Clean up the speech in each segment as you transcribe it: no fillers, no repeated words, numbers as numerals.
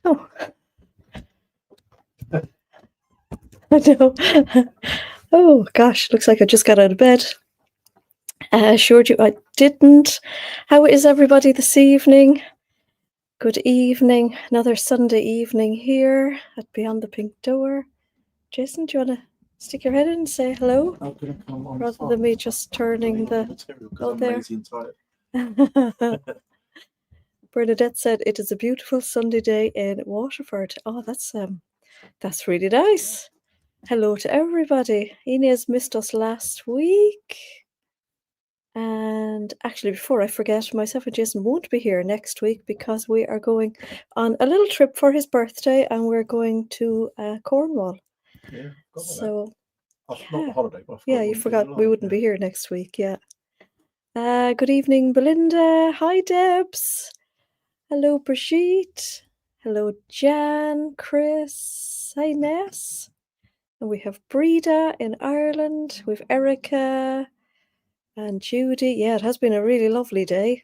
Oh, I know. Oh gosh, looks like I just got out of bed. I assured you I didn't. How is everybody this evening? Good evening. Another Sunday evening here at Beyond the Pink Door. Jason, do you want to stick your head in and say hello? I'm going to come on rather than me just turning the material, there. lazy and tired. Bernadette said it is a beautiful Sunday day in Waterford. Oh, that's really nice. Hello to everybody. Inez missed us last week. And actually, before I forget, myself and Jason won't be here next week because we are going on a little trip for his birthday and we're going to Cornwall. Yeah, so not the holiday, but yeah, you forgot we wouldn't be here next week. Yeah. Good evening, Belinda. Hi, Debs. Hello, Brigitte. Hello, Jan, Chris. Hi, Ness. And we have Breda in Ireland. We have Erica and Judy. Yeah, it has been a really lovely day.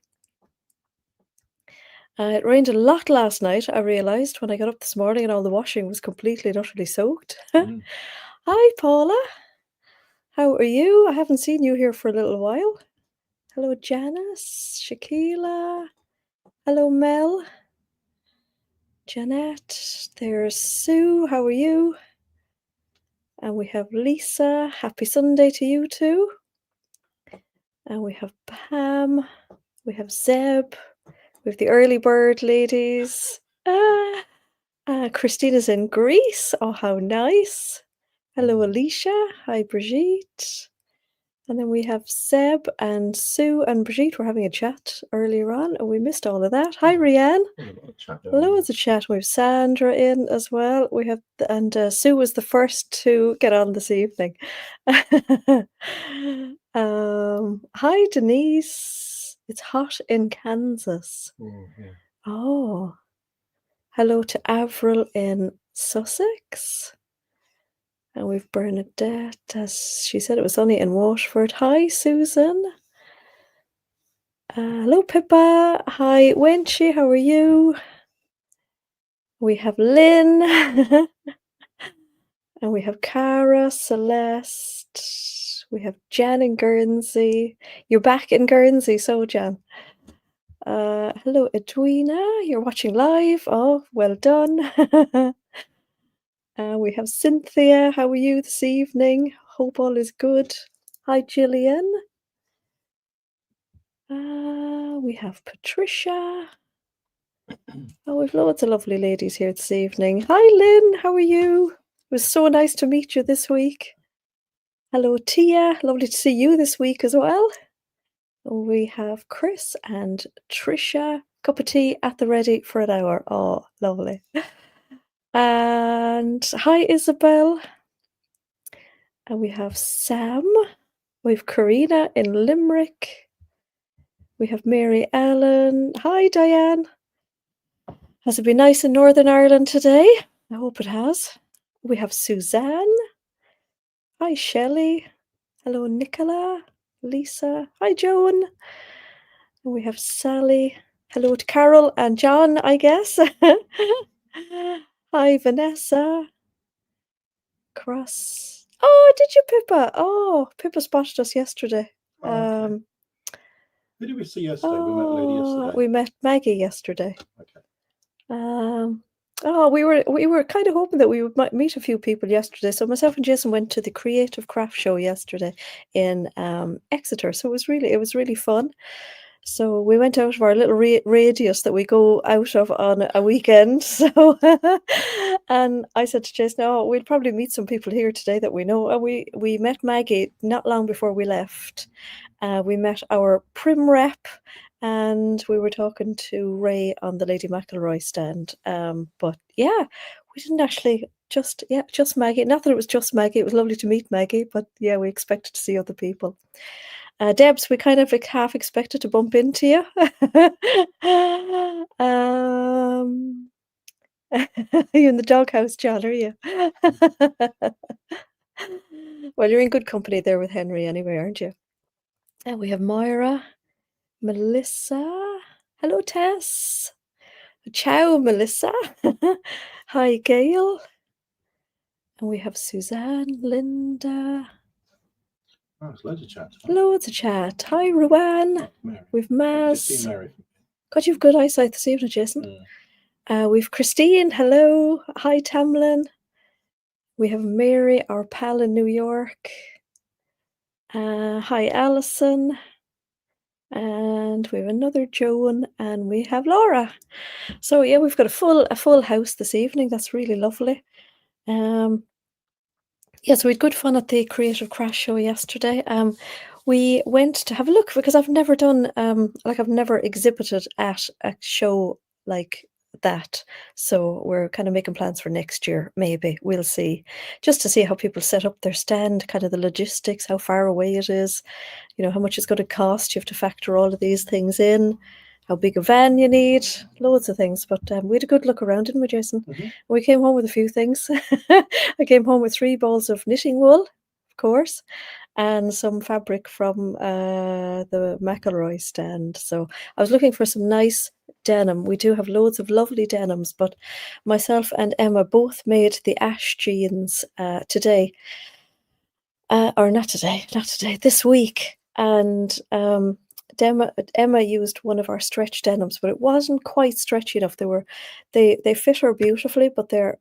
It rained a lot last night, I realised, when I got up this morning and all the washing was completely and utterly soaked. Hi, Paula. How are you? I haven't seen you here for a little while. Hello, Janice, Shaquila. Hello, Mel. Jeanette. There's Sue. How are you? And we have Lisa. Happy Sunday to you too. And we have Pam. We have Zeb. We have the early bird ladies. Christina's in Greece. Oh, how nice. Hello, Alicia. Hi, Brigitte. And then we have Seb and Sue and Brigitte were having a chat earlier on, and we missed all of that. Hi, Rianne. Loads of chat. We have Sandra in as well. We have, and Sue was the first to get on this evening. Hi, Denise. It's hot in Kansas. Oh. Hello to Avril in Sussex. And we've Bernadette, as she said, it was sunny in Waterford. Hi, Susan. Hello, Pippa. Hi, Wenchie. How are you? We have Lynn. And we have Cara, Celeste. We have Jan in Guernsey. You're back in Guernsey, so Jan. Hello, Edwina. You're watching live. Oh, well done. We have Cynthia. How are you this evening? Hope all is good. Hi, Gillian. We have Patricia. Oh, we've loads of lovely ladies here this evening. Hi, Lynn. How are you? It was so nice to meet you this week. Hello, Tia. Lovely to see you this week as well. We have Chris and Trisha. Cup of tea at the ready for an hour. Oh, lovely. And hi, Isabel. And we have Sam. We have Karina in Limerick. We have Mary Ellen. Hi, Diane. Has it been nice in Northern Ireland today? I hope it has. We have Suzanne. Hi, Shelley. Hello, Nicola. Lisa. Hi, Joan. And we have Sally. Hello to Carol and John, I guess. Hi, Vanessa. Cross. Oh, did you, Pippa? Oh, Pippa spotted us yesterday. Who did we see yesterday? We met a lady yesterday. We met Maggie yesterday. Okay. We were kind of hoping that we would meet a few people yesterday. So myself and Jason went to the Creative Craft Show yesterday in Exeter. So it was really fun. So we went out of our little radius that we go out of on a weekend. So, and I said to Jason, "Oh, we'll probably meet some people here today that we know." And we met Maggie not long before we left. We met our Prim rep, and we were talking to Ray on the Lady McElroy stand. But yeah, we didn't actually just Maggie. Not that it was just Maggie. It was lovely to meet Maggie, but yeah, we expected to see other people. Debs, we kind of half expected to bump into you. You're in the doghouse, John, are you? Well, you're in good company there with Henry anyway, aren't you? And we have Moira, Melissa. Hello, Tess. Ciao, Melissa. Hi, Gail. And we have Suzanne, Linda. Oh, there's loads of chat. Loads of chat. Hi, Ruan. Oh, Mary. We've Just seen Maz. Mary. God, you've good eyesight this evening, Jason. We've Christine. Hello. Hi, Tamlin. We have Mary, our pal in New York. Hi, Alison. And we have another Joan, and we have Laura. So yeah, we've got a full house this evening. That's really lovely. Yeah, so we had good fun at the Creative Crash show yesterday. We went to have a look because I've never done I've never exhibited at a show like that. So we're kind of making plans for next year, maybe. We'll see. Just to see how people set up their stand, kind of the logistics, how far away it is, you know, how much it's going to cost. You have to factor all of these things in, how big a van you need, loads of things. But we had a good look around, didn't we, Jason? We came home with a few things. I came home with 3 balls of knitting wool, of course, and some fabric from the McElroy stand. So I was looking for some nice denim. We do have loads of lovely denims, but myself and Emma both made the ash jeans today. Or not today, this week. And Emma used one of our stretch denims, but it wasn't quite stretchy enough. They fit her beautifully, but they're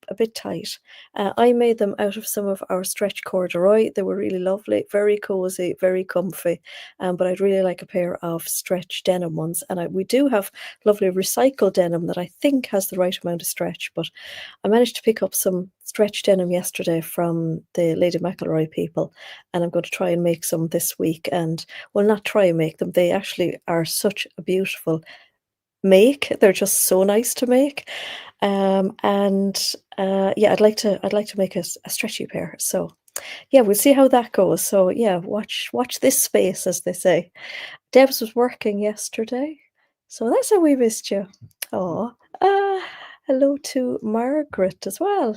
a bit tight. I made them out of some of our stretch corduroy. They were really lovely, very cozy, very comfy. But I'd really like a pair of stretch denim ones. And we do have lovely recycled denim that I think has the right amount of stretch. But I managed to pick up some stretch denim yesterday from the Lady McElroy people, and I'm going to try and make some this week. And well, not try and make them. They actually are such a beautiful make. They're just so nice to make. Yeah, I'd like to make a stretchy pair. So yeah, we'll see how that goes. So yeah, watch this space, as they say. Debs was working yesterday, so that's how we missed you. Oh, hello to Margaret as well.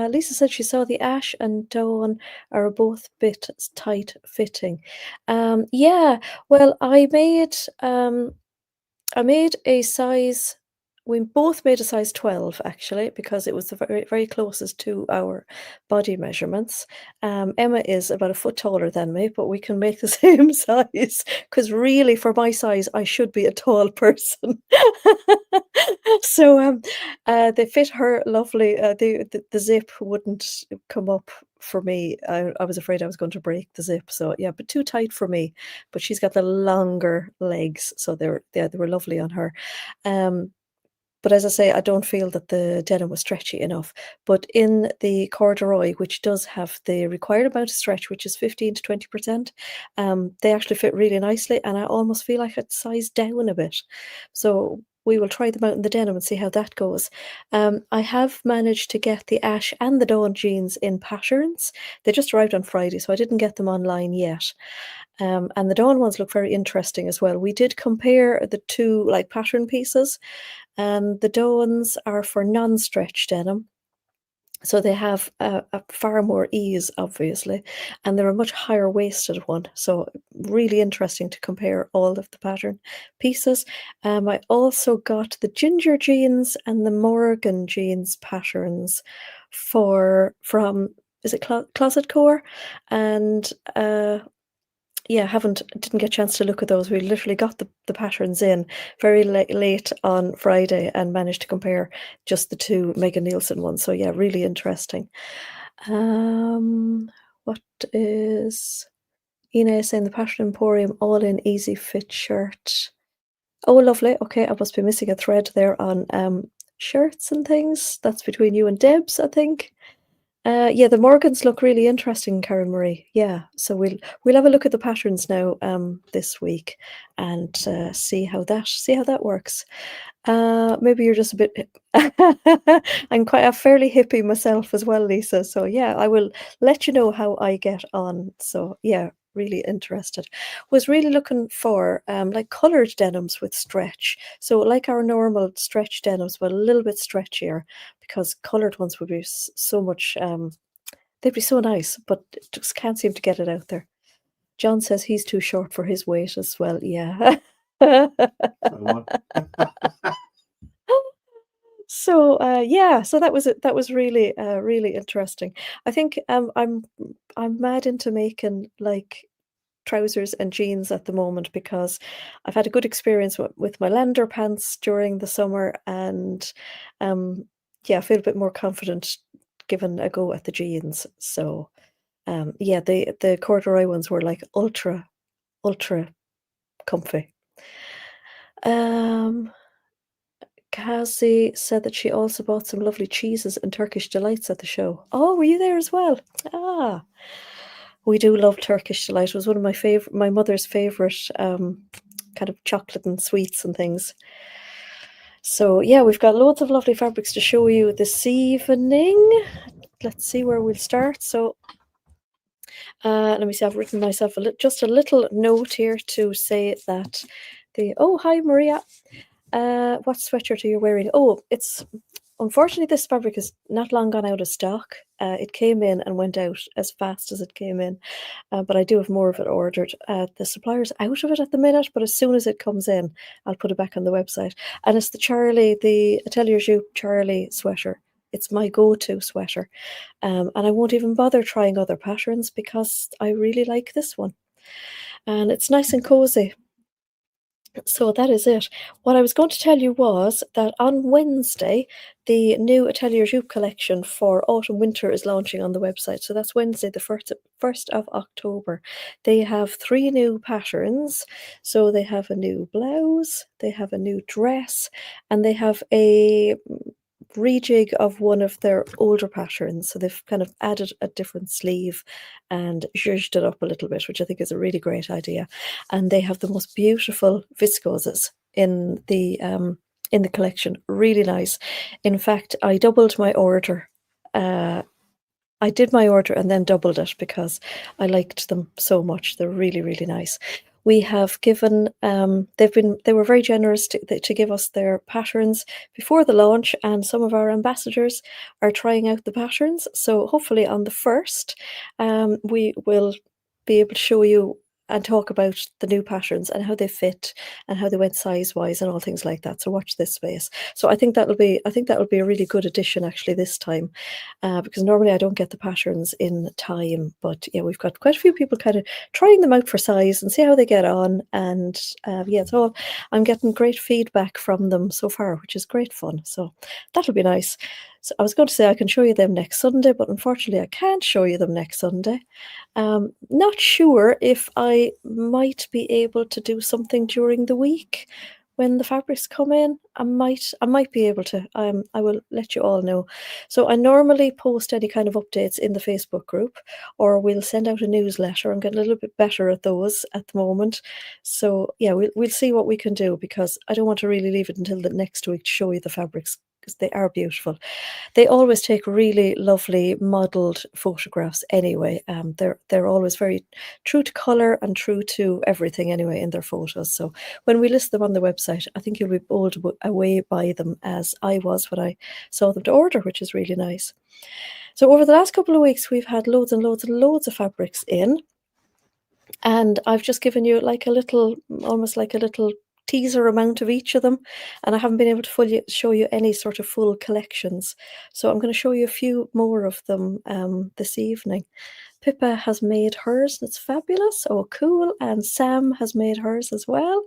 Lisa said she saw the Ash and Dawn are both bit tight fitting. Yeah, well, I made a size. We both made a size 12 actually, because it was the very, very closest to our body measurements. Emma is about a foot taller than me, but we can make the same size because really, for my size, I should be a tall person. So they fit her lovely. The zip wouldn't come up for me. I was afraid I was going to break the zip. So yeah, but too tight for me. But she's got the longer legs, so they were lovely on her. But as I say, I don't feel that the denim was stretchy enough. But in the corduroy, which does have the required amount of stretch, which is 15 to 20%, they actually fit really nicely, and I almost feel like I'd size down a bit. So we will try them out in the denim and see how that goes. I have managed to get the Ash and the Dawn jeans in patterns. They just arrived on Friday, so I didn't get them online yet. And the Dawn ones look very interesting as well. We did compare the two like pattern pieces. The Dawns are for non-stretch denim, so they have a far more ease, obviously, and they're a much higher waisted one. So really interesting to compare all of the pattern pieces. I also got the Ginger jeans and the Morgan jeans patterns from is it Closet Core, and yeah, didn't get a chance to look at those. We literally got the patterns in very late on Friday and managed to compare just the two Megan Nielsen ones. So yeah, really interesting. What is Ina saying? The Pattern Emporium all in easy fit shirt. Oh, lovely. Okay, I must be missing a thread there on shirts and things. That's between you and Debs, I think. Yeah, the Morgans look really interesting, Karen Marie. Yeah, so we'll have a look at the patterns now this week and see how that works. Maybe you're just a bit. I'm quite a fairly hippie myself as well, Lisa. So yeah, I will let you know how I get on. So yeah, really interested. Was really looking for like colored denims with stretch. So like our normal stretch denims, but a little bit stretchier, because colored ones would be so much. They'd be so nice, but just can't seem to get it out there. John says he's too short for his weight as well. Yeah. So yeah, so that was really really interesting. I think I'm mad into making like trousers and jeans at the moment because I've had a good experience with my Lander pants during the summer, and yeah, I feel a bit more confident giving a go at the jeans. So yeah, the corduroy ones were like ultra comfy. Um, Cassie said that she also bought some lovely cheeses and Turkish delights at the show. Oh, were you there as well? Ah, we do love Turkish delight. It was one of my mother's favorite kind of chocolate and sweets and things. So yeah, we've got loads of lovely fabrics to show you this evening. Let's see where we'll start. So let me see. I've written myself just a little note here to say that oh, hi Maria. What sweatshirt are you wearing? Oh, it's unfortunately this fabric is not long gone out of stock. It came in and went out as fast as it came in, but I do have more of it ordered. The supplier's out of it at the minute, but as soon as it comes in, I'll put it back on the website. And it's the Atelier Jupe Charlie sweater. It's my go-to sweater, and I won't even bother trying other patterns because I really like this one, and it's nice and cozy. So that is it. What I was going to tell you was that on Wednesday, the new Atelier Jupe collection for autumn winter is launching on the website. So that's Wednesday, the 1st of October. They have 3 new patterns. So they have a new blouse, they have a new dress, and they have a rejig of one of their older patterns. So they've kind of added a different sleeve and zhuzhed it up a little bit, which I think is a really great idea. And they have the most beautiful viscoses in the collection. Really nice. In fact, I doubled my order. I did my order and then doubled it because I liked them so much. They're really, really nice. We have given, they were very generous to give us their patterns before the launch, and some of our ambassadors are trying out the patterns. So hopefully on the 1st, we will be able to show you and talk about the new patterns and how they fit and how they went size wise and all things like that. So watch this space. So I think that'll be a really good addition actually this time, because normally I don't get the patterns in time. But yeah, we've got quite a few people kind of trying them out for size and see how they get on. And yeah, I'm getting great feedback from them so far, which is great fun. So that'll be nice. So I was going to say I can show you them next Sunday, but unfortunately I can't show you them next Sunday. Not sure if I might be able to do something during the week when the fabrics come in. I might be able to. I will let you all know. So I normally post any kind of updates in the Facebook group, or we'll send out a newsletter. I'm getting a little bit better at those at the moment. So yeah, we'll see what we can do, because I don't want to really leave it until the next week to show you the fabrics, because they are beautiful. They always take really lovely modelled photographs anyway. They're always very true to colour and true to everything anyway in their photos. So when we list them on the website, I think you'll be blown away by them, as I was when I saw them to order, which is really nice. So over the last couple of weeks, we've had loads and loads and loads of fabrics in. And I've just given you like almost like a little teaser amount of each of them, and I haven't been able to fully show you any sort of full collections. So I'm going to show you a few more of them this evening. Pippa has made hers, and it's fabulous. Oh, cool. And Sam has made hers as well.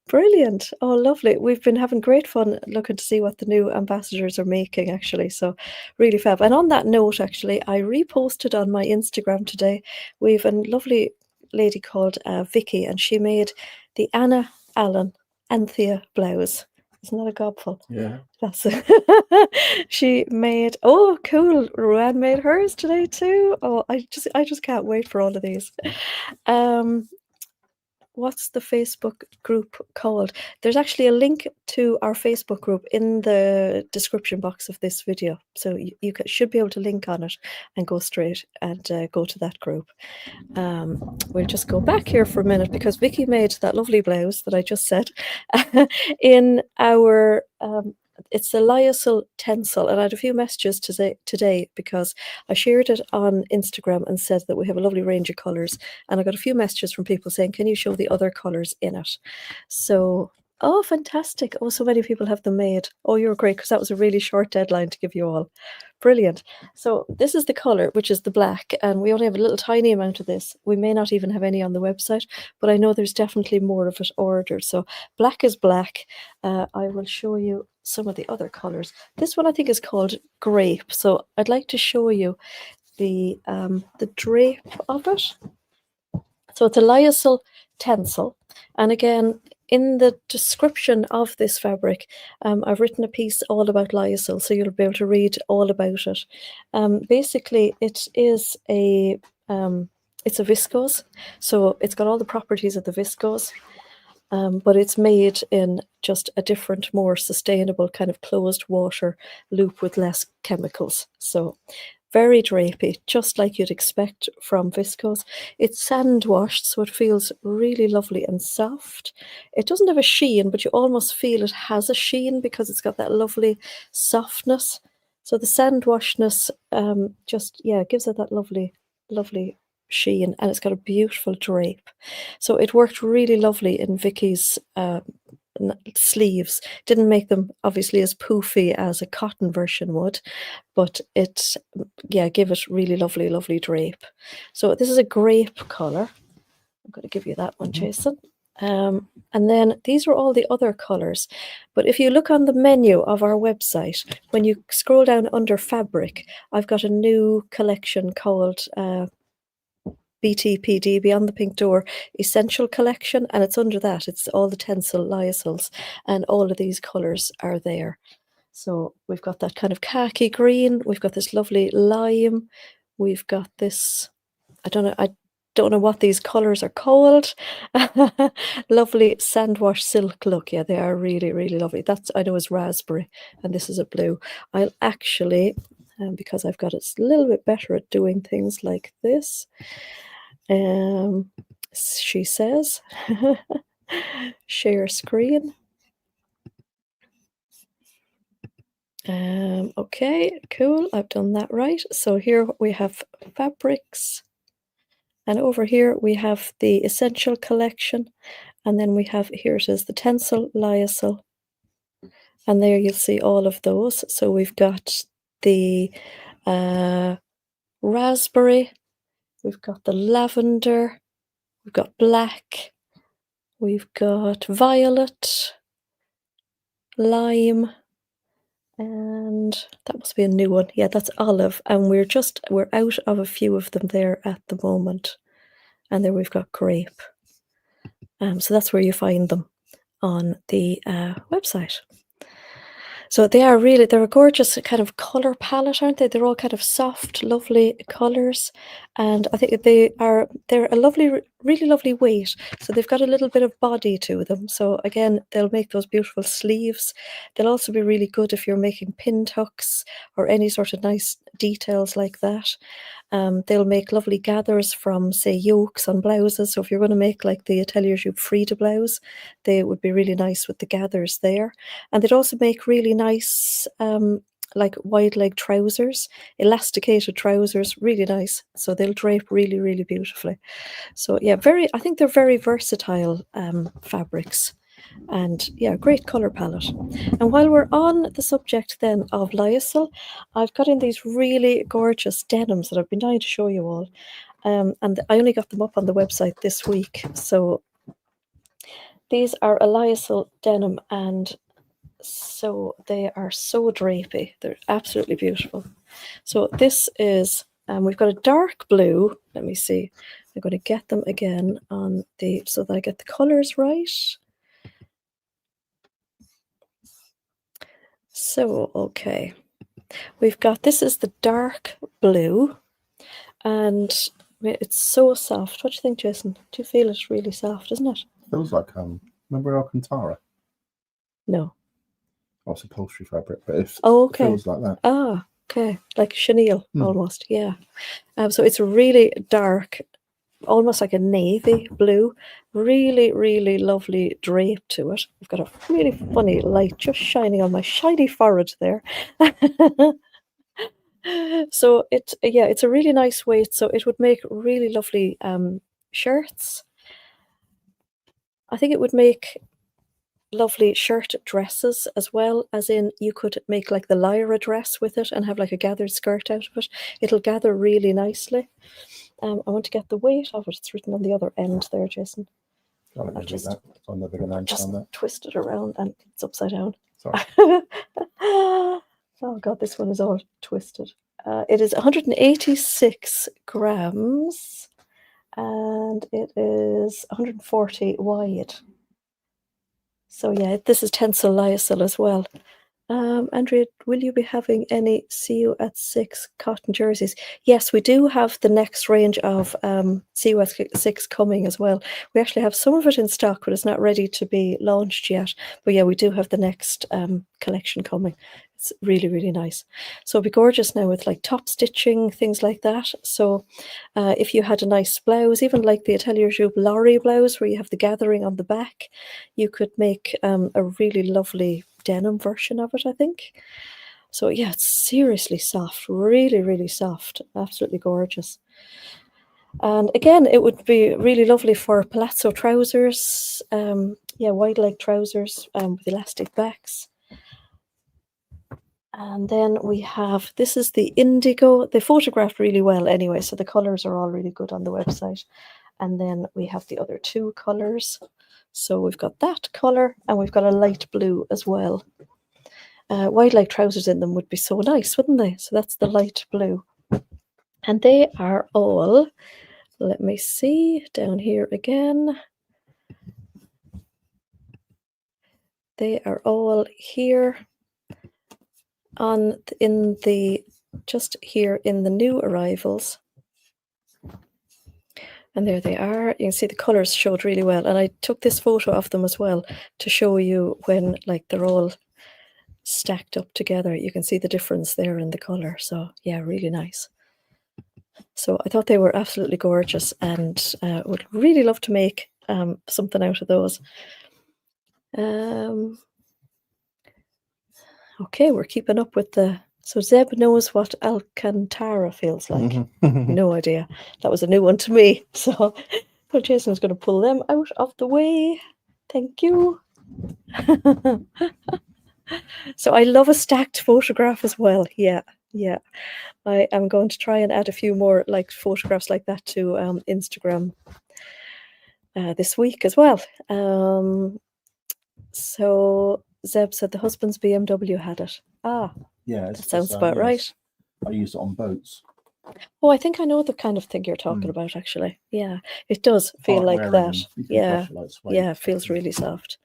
Brilliant. Oh, lovely. We've been having great fun looking to see what the new ambassadors are making, actually. So really fab. And on that note, actually, I reposted on my Instagram today. We've a lovely lady called Vicky, and she made the Anna Allen Anthea blouse. Isn't that a gobful? Yeah. That's it. She made, oh, cool. Ruan made hers today too. Oh, I just can't wait for all of these. What's the Facebook group called? There's actually a link to our Facebook group in the description box of this video. So you should be able to link on it and go straight and go to that group. We'll just go back here for a minute, because Vicky made that lovely blouse that I just said in our it's the Lyocell Tencel, and I had a few messages today because I shared it on Instagram and said that we have a lovely range of colours, and I got a few messages from people saying, can you show the other colours in it? So Oh, fantastic. Oh, so many people have them made. Oh, you're great because that was a really short deadline to give you all. Brilliant. So this is the color, which is the black, and we only have a little tiny amount of this. We may not even have any on the website, but I know there's definitely more of it ordered. So black is black. I will show you some of the other colors. This one I think is called grape. So I'd like to show you the drape of it. So it's a lyocell Tencel, and again, in the description of this fabric, I've written a piece all about lyocell, so you'll be able to read all about it. Basically, it is it's a viscose, so it's got all the properties of the viscose, but it's made in just a different, more sustainable kind of closed water loop with less chemicals. So very drapey, just like you'd expect from viscose. It's sand washed, so it feels really lovely and soft. It doesn't have a sheen, but you almost feel it has a sheen because it's got that lovely softness. So the sand washedness just, yeah, gives it that lovely, lovely sheen, and it's got a beautiful drape. So it worked really lovely in Vicky's sleeves. Didn't make them obviously as poofy as a cotton version would, but it, yeah, gave it really lovely, lovely drape. So this is a grape color. I'm going to give you that one, Jason. And then these are all the other colors. But if you look on the menu of our website, when you scroll down under fabric, I've got a new collection called BTPD, Beyond the Pink Door Essential Collection, and it's under that. It's all the Tencel lyocells, and all of these colors are there. So we've got that kind of khaki green, we've got this lovely lime, we've got this, I don't know what these colors are called. Lovely sandwash silk look. Yeah, they are really, really lovely. That's, I know, is raspberry, and this is a blue. I'll actually, because I've got it a little bit better at doing things like this, she says, share screen. Okay, cool. I've done that right. So here we have fabrics, and over here we have the essential collection, and then we have, here it is, the Tencel lyocell, and there you'll see all of those. So we've got the raspberry, we've got the lavender, we've got black, we've got violet, lime, and that must be a new one. Yeah, that's olive, and we're out of a few of them there at the moment. And then we've got grape. So that's where you find them on the website. So they're a gorgeous kind of color palette, aren't they? They're all kind of soft, lovely colors, and I think they're a lovely, really lovely weight. So they've got a little bit of body to them. So again, they'll make those beautiful sleeves. They'll also be really good if you're making pin tucks or any sort of nice details like that. They'll make lovely gathers from, say, yokes on blouses. So if you're going to make like the Atelier Joub Frida blouse, they would be really nice with the gathers there. And they'd also make really nice like wide leg trousers, elasticated trousers, really nice. So they'll drape really, really beautifully. So yeah, I think they're very versatile fabrics. And yeah, great color palette. And while we're on the subject then of lyocell, I've got in these really gorgeous denims that I've been dying to show you all. And I only got them up on the website this week. So these are a lyocell denim, and so they are so drapey. They're absolutely beautiful. So this is, we've got a dark blue. Let me see. I'm going to get them again on so that I get the colors right. So, okay. We've got, this is the dark blue, and it's so soft. What do you think, Jason? Do you feel it really soft, isn't it? Feels like remember Alcantara? No. Oh, it's upholstery fabric, but it feels like that. Ah, okay. Like chenille, almost, yeah. So it's really dark, almost like a navy blue. Really, really lovely drape to it. I've got a really funny light just shining on my shiny forehead there. So it's a really nice weight. So it would make really lovely shirts. I think it would make lovely shirt dresses as well, as in you could make like the Lyra dress with it and have like a gathered skirt out of it. It'll gather really nicely. I want to get the weight of it. It's written on the other end there, Jason. I'll just twist it around and it's upside down. Sorry. Oh God, this one is all twisted. It is 186 grams and it is 140 wide. So yeah, this is Tencel Lyocell as well. Andrea, will you be having any see you at 6 cotton jerseys? Yes, we do have the next range of see you at 6 coming as well. We actually have some of it in stock, but it's not ready to be launched yet. But yeah, we do have the next collection coming. It's really, really nice. So it'll be gorgeous now with like top stitching, things like that. So if you had a nice blouse, even like the Atelier Joub Lorry blouse where you have the gathering on the back, you could make a really lovely denim version of it, I think. So yeah, it's seriously soft, really, really soft, absolutely gorgeous. And again, it would be really lovely for palazzo trousers, yeah, wide leg trousers with elastic backs. And then we have, this is the indigo. They photographed really well anyway, so the colors are all really good on the website. And then we have the other 2 colors. So we've got that color and we've got a light blue as well. Wide leg trousers in them would be so nice, wouldn't they? So that's the light blue. And they are all, let me see, down here again. They are all here just here in the new arrivals. And there they are. You can see the colors showed really well. And I took this photo of them as well to show you when like they're all stacked up together. You can see the difference there in the color. So yeah, really nice. So I thought they were absolutely gorgeous and would really love to make something out of those. Okay, we're keeping up with the... So Zeb knows what Alcantara feels like. No idea. That was a new one to me. So Jason's going to pull them out of the way. Thank you. So I love a stacked photograph as well. Yeah, yeah. I am going to try and add a few more like photographs like that to Instagram this week as well. So Zeb said the husband's BMW had it. Ah, yeah, that sounds about right. I use it on boats. Oh, I think I know the kind of thing you're talking about, actually. Yeah, it does feel like that. Yeah, yeah, it feels really soft.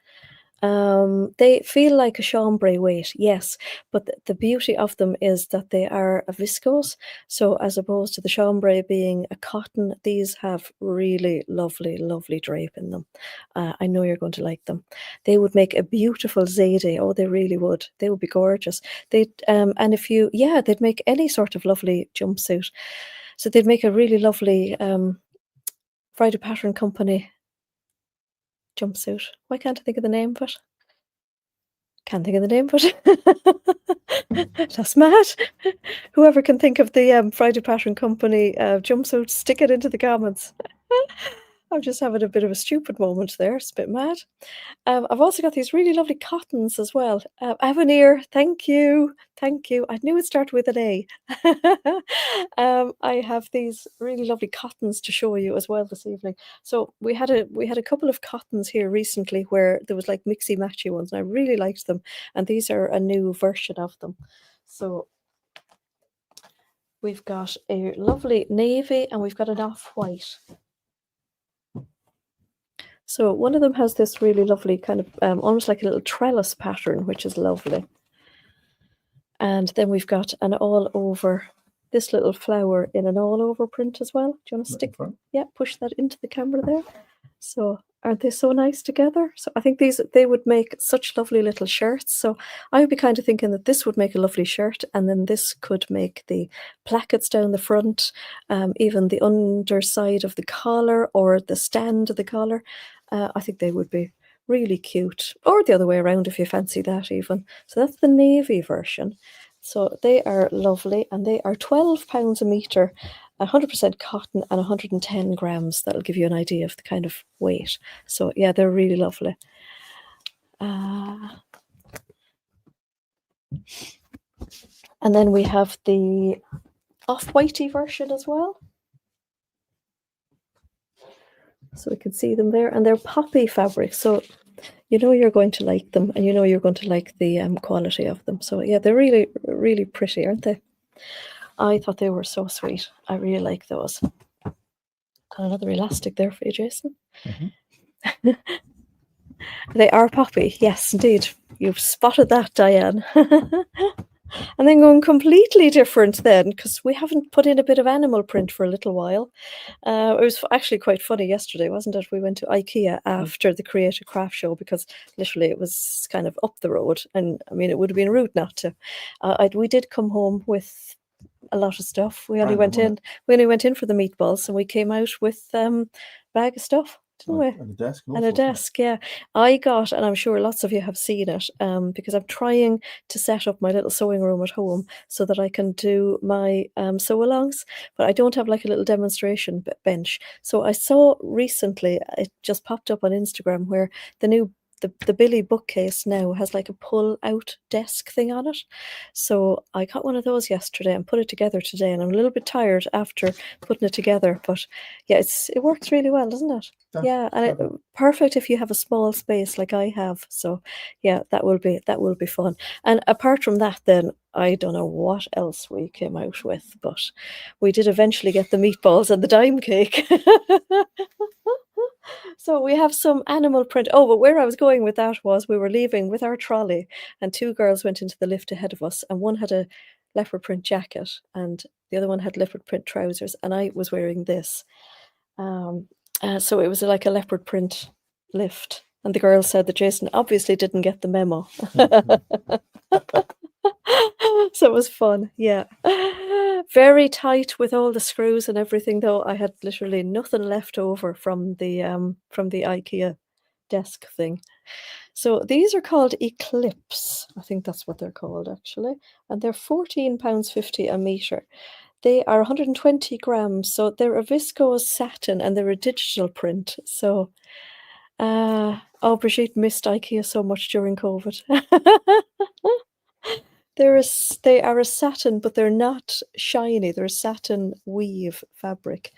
They feel like a chambray weight, yes, but the beauty of them is that they are a viscose. So as opposed to the chambray being a cotton, these have really lovely, lovely drape in them. I know you're going to like them. They would make a beautiful Zadie. Oh, they really would. They would be gorgeous. They'd and if you, yeah, they'd make any sort of lovely jumpsuit. So they'd make a really lovely Friday Pattern Company jumpsuit. Why can't I think of the name of it? Can't think of the name of it. That's mad. Whoever can think of the Friday Pattern Company jumpsuit, stick it into the comments. I'm just having a bit of a stupid moment there. It's a bit mad. I've also got these really lovely cottons as well. Avenir, thank you. Thank you. I knew it started with an A. I have these really lovely cottons to show you as well this evening. So we had a couple of cottons here recently where there was like mixy matchy ones and I really liked them. And these are a new version of them. So we've got a lovely navy and we've got an off-white. So one of them has this really lovely kind of almost like a little trellis pattern, which is lovely. And then we've got an all over, this little flower in an all over print as well. Do you want to stick? Yeah, push that into the camera there. So aren't they so nice together? So I think they would make such lovely little shirts. So I would be kind of thinking that this would make a lovely shirt, and then this could make the plackets down the front, even the underside of the collar or the stand of the collar. I think they would be really cute, or the other way around if you fancy that even. So that's the navy version. So they are lovely, and they are £12 a metre, 100% cotton and 110 grams. That'll give you an idea of the kind of weight. So yeah, they're really lovely. And then we have the off-whitey version as well. So we can see them there, and they're poppy fabrics. So you know you're going to like them, and you know you're going to like the quality of them. So yeah, they're really, really pretty, aren't they? I thought they were so sweet. I really like those. Got another elastic there for you, Jason. They are poppy. Yes, indeed. You've spotted that, Diane. And then going completely different then, because we haven't put in a bit of animal print for a little while. It was actually quite funny yesterday, wasn't it? We went to IKEA after the Creative Craft Show because literally it was kind of up the road. And I mean, it would have been rude not to. We did come home with a lot of stuff. We only went in for the meatballs, and we came out with bag of stuff. And a desk. And a desk, yeah. I got, and I'm sure lots of you have seen it, because I'm trying to set up my little sewing room at home so that I can do my sew-alongs, but I don't have like a little demonstration bench. So I saw recently, it just popped up on Instagram, where the Billy bookcase now has like a pull-out desk thing on it. So I got one of those yesterday and put it together today, and I'm a little bit tired after putting it together, but yeah, it works really well, doesn't it? Yeah, and perfect if you have a small space like I have. So yeah, that will be fun. And apart from that, then I don't know what else we came out with, but we did eventually get the meatballs and the dime cake. So we have some animal print. Oh, but where I was going with that was we were leaving with our trolley, and two girls went into the lift ahead of us, and one had a leopard print jacket and the other one had leopard print trousers, and I was wearing this. So it was like a leopard print lift, and the girls said that Jason obviously didn't get the memo. So it was fun, yeah. Very tight with all the screws and everything, though. I had literally nothing left over from the IKEA desk thing. So these are called Eclipse. I think that's what they're called, actually. And they're £14.50 a metre. They are 120 grams, so they're a viscose satin and they're a digital print. So, Brigitte missed IKEA so much during COVID. They are a satin, but they're not shiny. They're a satin weave fabric.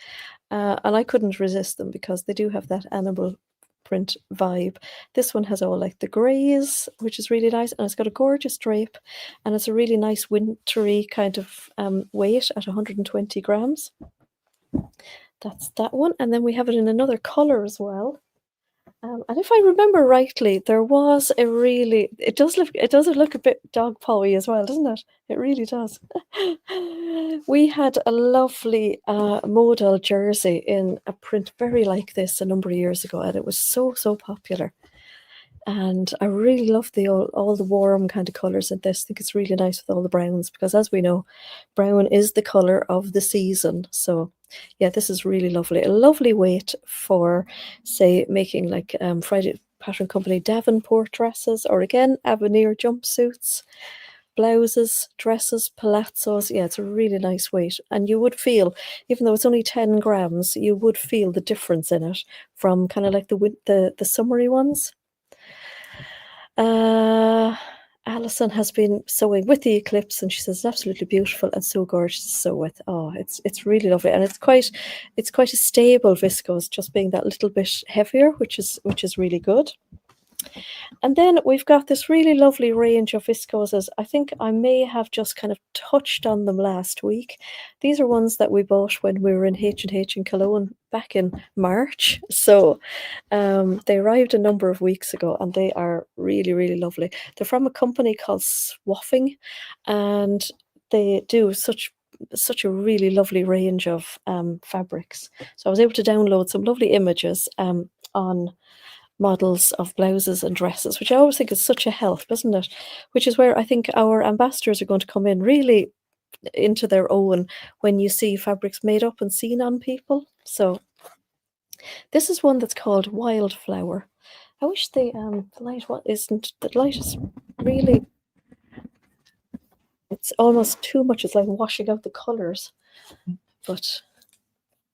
And I couldn't resist them because they do have that animal print vibe. This one has all like the greys, which is really nice, and it's got a gorgeous drape, and it's a really nice wintry kind of weight at 120 grams. That's that one. And then we have it in another color as well. And if I remember rightly, there was a really, it does look a bit dog pawy as well, doesn't it? It really does. We had a lovely modal jersey in a print very like this a number of years ago, and it was so popular. And I really love all the warm kind of colours in this. I think it's really nice with all the browns, because as we know, brown is the colour of the season. So yeah, this is really lovely. A lovely weight for, say, making like Friday Pattern Company Davenport dresses, or again, Avenir jumpsuits, blouses, dresses, palazzos. Yeah, it's a really nice weight. And you would feel, even though it's only 10 grams, you would feel the difference in it from kind of like the summery ones. Alison has been sewing with the Eclipse, and she says it's absolutely beautiful and so gorgeous to sew with. Oh, it's really lovely, and it's quite a stable viscose, just being that little bit heavier, which is really good. And then we've got this really lovely range of viscoses. I think I may have just kind of touched on them last week. These are ones that we bought when we were in H&H in Cologne back in March. So they arrived a number of weeks ago, and they are really, really lovely. They're from a company called Swaffing, and they do such a really lovely range of fabrics. So I was able to download some lovely images on models of blouses and dresses, which I always think is such a help, isn't it? Which is where I think our ambassadors are going to come in really into their own, when you see fabrics made up and seen on people. So this is one that's called Wildflower. I wish the light the light is really, it's almost too much. It's like washing out the colours. But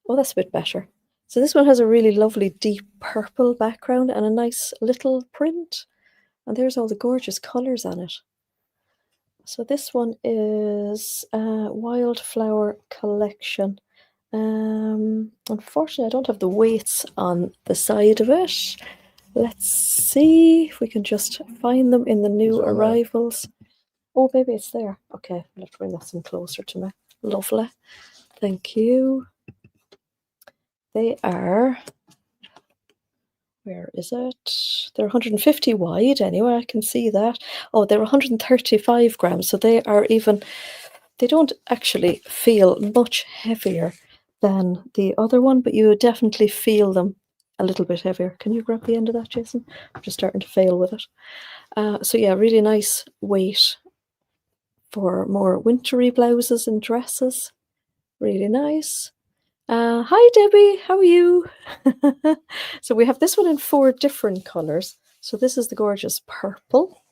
oh, that's a bit better. So this one has a really lovely deep purple background and a nice little print. And there's all the gorgeous colours on it. So this one is Wildflower Collection. Unfortunately, I don't have the weights on the side of it. Let's see if we can just find them in the new arrivals. Oh, maybe it's there. Okay, let's bring this in closer to me. Lovely. Thank you. They are, where is it? They're 150 wide anyway, I can see that. Oh, they're 135 grams, so they are even, they don't actually feel much heavier than the other one, but you definitely feel them a little bit heavier. Can you grab the end of that, Jason? I'm just starting to fail with it. So yeah, really nice weight for more wintry blouses and dresses. Really nice. Hi Debbie, how are you? So we have this one in 4 different colours. So this is the gorgeous purple.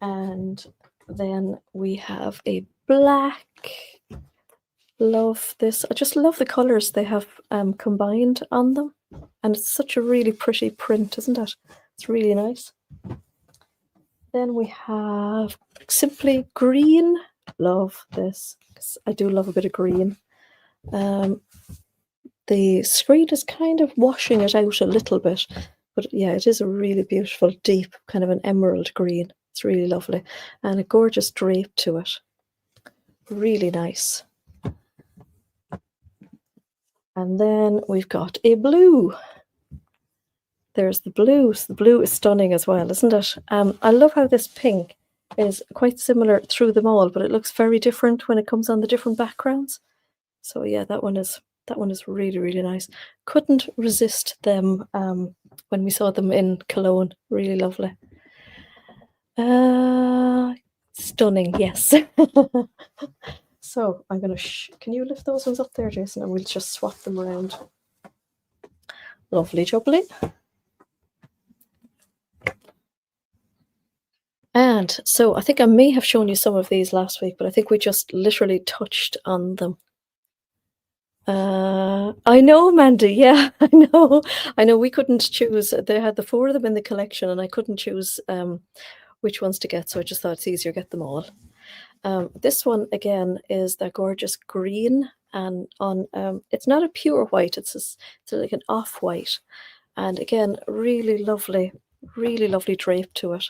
And then we have a black. Love this. I just love the colours they have combined on them. And it's such a really pretty print, isn't it? It's really nice. Then we have simply green. Love this. I do love a bit of green. The screen is kind of washing it out a little bit, but yeah, it is a really beautiful, deep, kind of an emerald green. It's really lovely. And a gorgeous drape to it. Really nice. And then we've got a blue. There's the blue. So the blue is stunning as well, isn't it? I love how this pink is quite similar through them all, but it looks very different when it comes on the different backgrounds. So yeah, that one is really, really nice. Couldn't resist them when we saw them in Cologne. Really lovely. Stunning, yes. So I'm going to, can you lift those ones up there, Jason? And we'll just swap them around. Lovely jubbly. And so I think I may have shown you some of these last week, but I think we just literally touched on them. I know, Mandy. Yeah, I know. We couldn't choose. They had the 4 of them in the collection, and I couldn't choose which ones to get. So I just thought it's easier to get them all. This one again is the gorgeous green, and on it's not a pure white. It's like an off-white, and again, really lovely drape to it,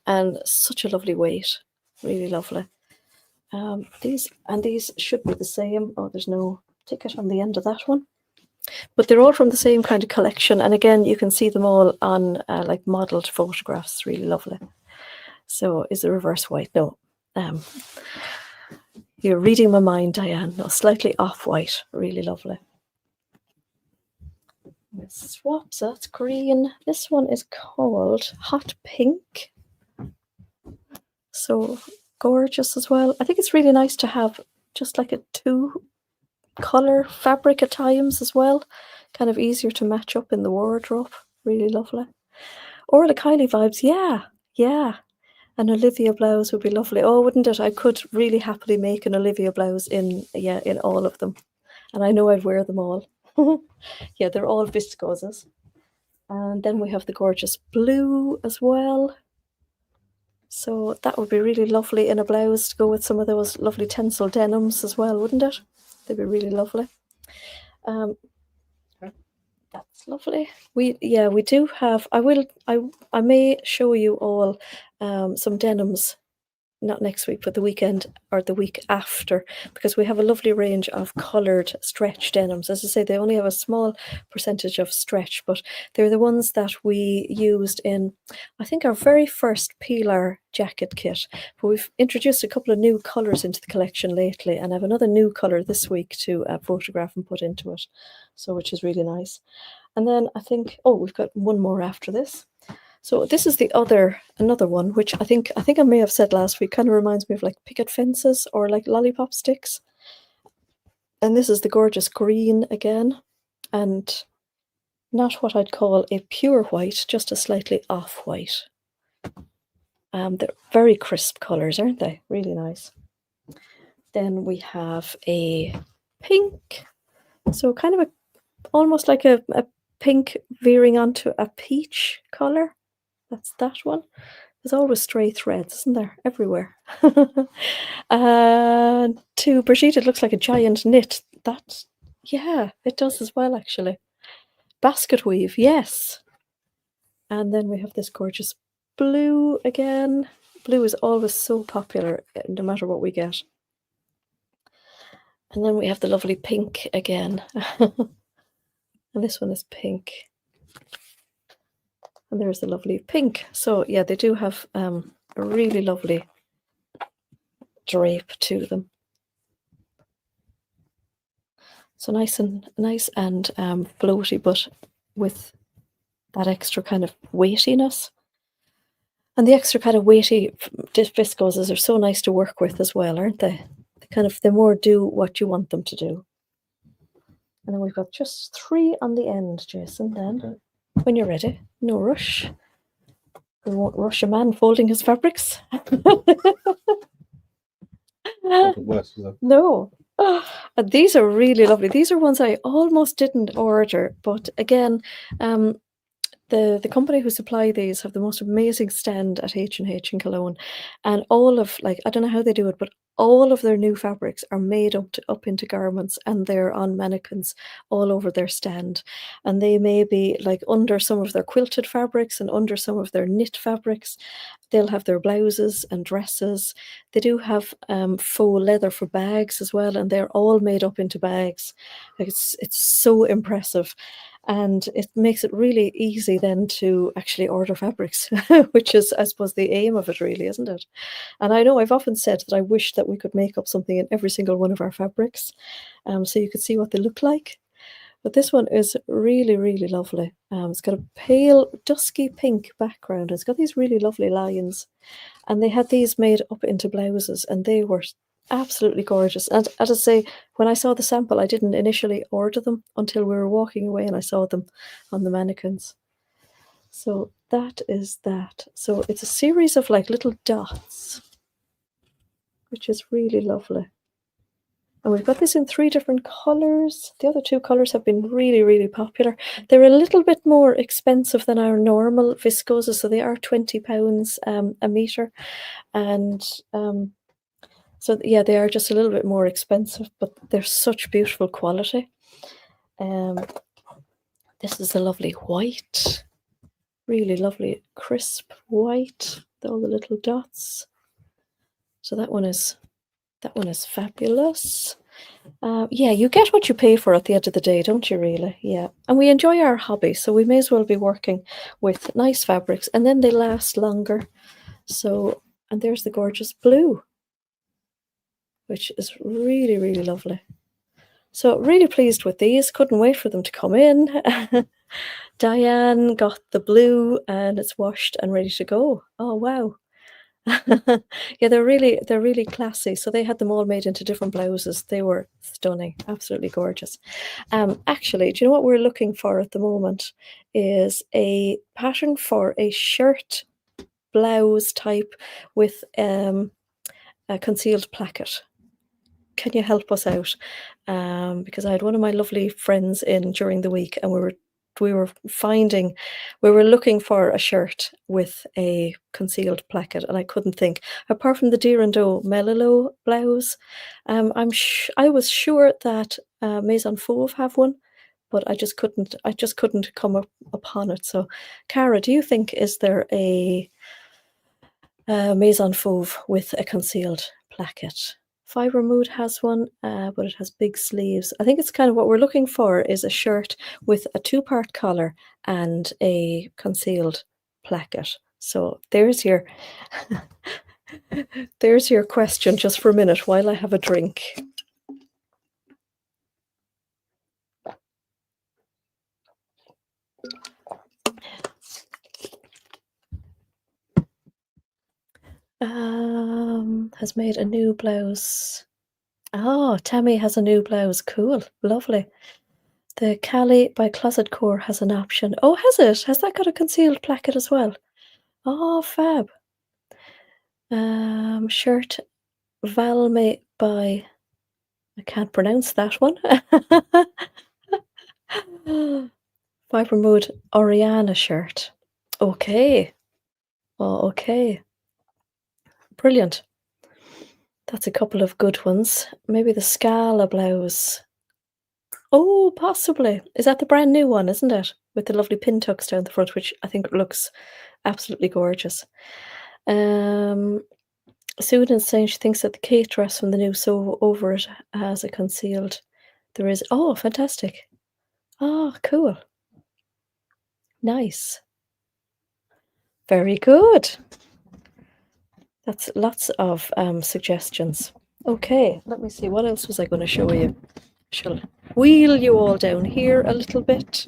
and such a lovely weight. Really lovely. These should be the same. Oh, there's no ticket on the end of that one, but they're all from the same kind of collection, and again you can see them all on like modeled photographs. Really lovely. So is the reverse white? No, you're reading my mind, Diane. No, slightly off-white. Really lovely. Let's swap. So that's green. This one is called Hot Pink. So gorgeous as well. I think it's really nice to have just like a 2-color fabric at times as well. Kind of easier to match up in the wardrobe. Really lovely. Or the Kylie vibes. Yeah. An Olivia blouse would be lovely. Oh, wouldn't it? I could really happily make an Olivia blouse in all of them. And I know I'd wear them all. Yeah, they're all viscoses. And then we have the gorgeous blue as well. So that would be really lovely in a blouse to go with some of those lovely Tencel denims as well, wouldn't it? They'd be really lovely. That's lovely. We do have. I may show you all some denims, not next week, but the weekend or the week after, because we have a lovely range of coloured stretch denims. As I say, they only have a small percentage of stretch, but they're the ones that we used in, I think, our very first Peeler jacket kit. But we've introduced a couple of new colours into the collection lately, and I have another new colour this week to photograph and put into it, so which is really nice. And then I think, oh, we've got one more after this. So this is another one, which I think I may have said last week, kind of reminds me of like picket fences or like lollipop sticks. And this is the gorgeous green again, and not what I'd call a pure white, just a slightly off-white. They're very crisp colours, aren't they? Really nice. Then we have a pink, so kind of almost like a pink veering onto a peach colour. That's that one. There's always stray threads, isn't there? Everywhere. To Brigitte, it looks like a giant knit. Yeah, it does as well, actually. Basket weave, yes. And then we have this gorgeous blue again. Blue is always so popular, no matter what we get. And then we have the lovely pink again. And this one is pink. And there's the lovely pink. So yeah, they do have a really lovely drape to them. So nice and floaty, but with that extra kind of weightiness. And the extra kind of weighty viscoses are so nice to work with as well, aren't they? They more do what you want them to do. And then we've got just 3 on the end, Jason, then. Okay. When you're ready. No rush. We won't rush a man folding his fabrics. Worse, no. These are really lovely. These are ones I almost didn't order, but again, the company who supply these have the most amazing stand at H&H in Cologne, and all of, like, I don't know how they do it, but all of their new fabrics are made up into garments, and they're on mannequins all over their stand. And they may be like under some of their quilted fabrics and under some of their knit fabrics. They'll have their blouses and dresses. They do have faux leather for bags as well, and they're all made up into bags. Like, it's so impressive. And it makes it really easy then to actually order fabrics, which is, I suppose, the aim of it, really, isn't it? And I know I've often said that I wish that we could make up something in every single one of our fabrics, so you could see what they look like. But this one is really, really lovely. It's got a pale, dusky pink background. It's got these really lovely lines. And they had these made up into blouses, and they were absolutely gorgeous. And as I say, when I saw the sample, I didn't initially order them until we were walking away and I saw them on the mannequins. So that is that. So it's a series of like little dots, which is really lovely. And we've got this in 3 different colours. The other 2 colours have been really, really popular. They're a little bit more expensive than our normal viscoses, so they are £20 a metre. And so yeah, they are just a little bit more expensive, but they're such beautiful quality. This is a lovely white, really lovely crisp white with all the little dots. So that one is fabulous. Yeah, you get what you pay for at the end of the day, don't you, really? Yeah. And we enjoy our hobby, so we may as well be working with nice fabrics, and then they last longer. So, and there's the gorgeous blue, which is really, really lovely. So really pleased with these. Couldn't wait for them to come in. Diane got the blue and it's washed and ready to go. Oh, wow. Yeah, they're really classy. So they had them all made into different blouses. They were stunning, absolutely gorgeous. Actually, do you know what we're looking for at the moment is a pattern for a shirt blouse type with a concealed placket. Can you help us out? Because I had one of my lovely friends in during the week, and we were looking for a shirt with a concealed placket, and I couldn't think, apart from the Deer and Doe Melilo blouse. I was sure that Maison Fauve have one, but I just couldn't come upon it. So, Cara, do you think, is there a Maison Fauve with a concealed placket? Fibre Mood has one, but it has big sleeves. I think it's kind of what we're looking for is a shirt with a 2-part collar and a concealed placket. So there's your there's your question just for a minute while I have a drink. Has made a new blouse. Oh, Tammy has a new blouse. Cool. Lovely. The Cali by Closet Core has an option. Oh, has it? Has that got a concealed placket as well? Oh, fab. Shirt Valme by, I can't pronounce that one. Fibre Mode Oriana shirt. Okay. Oh, okay. Brilliant. That's a couple of good ones. Maybe the Scala blouse. Oh, possibly. Is that the brand new one, isn't it? With the lovely pin tucks down the front, which I think looks absolutely gorgeous. Susan's saying she thinks that the Kate dress from the new sew over it has a concealed. There is. Oh, fantastic. Oh, cool. Nice. Very good. That's lots of suggestions. Okay, let me see. What else was I going to show you? Shall wheel you all down here a little bit.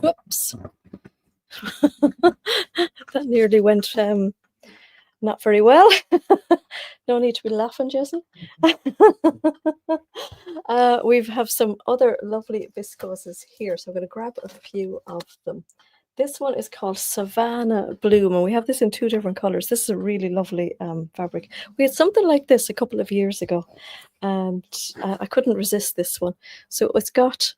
Whoops. That nearly went not very well. No need to be laughing, Jason. We have some other lovely viscoses here, so I'm going to grab a few of them. This one is called Savannah Bloom, and we have this in 2 different colors. This is a really lovely fabric. We had something like this a couple of years ago, and I couldn't resist this one. So it's got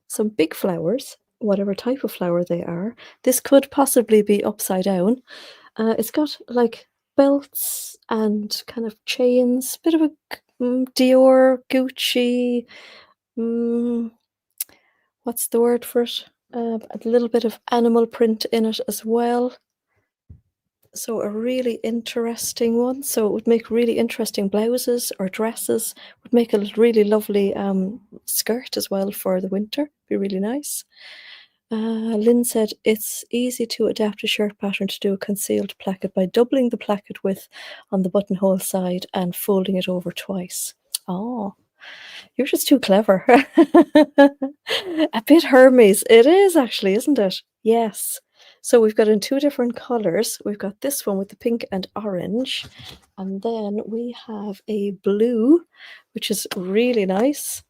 some big flowers, whatever type of flower they are. This could possibly be upside down. It's got like belts and kind of chains, bit of a Dior, Gucci, what's the word for it? A little bit of animal print in it as well. So a really interesting one. So it would make really interesting blouses or dresses. Would make a really lovely skirt as well for the winter. Be really nice. Lynn said it's easy to adapt a shirt pattern to do a concealed placket by doubling the placket width on the buttonhole side and folding it over twice. Oh, you're just too clever. A bit Hermes. It is actually, isn't it? Yes. So we've got in 2 different colors. We've got this one with the pink and orange. And then we have a blue, which is really nice.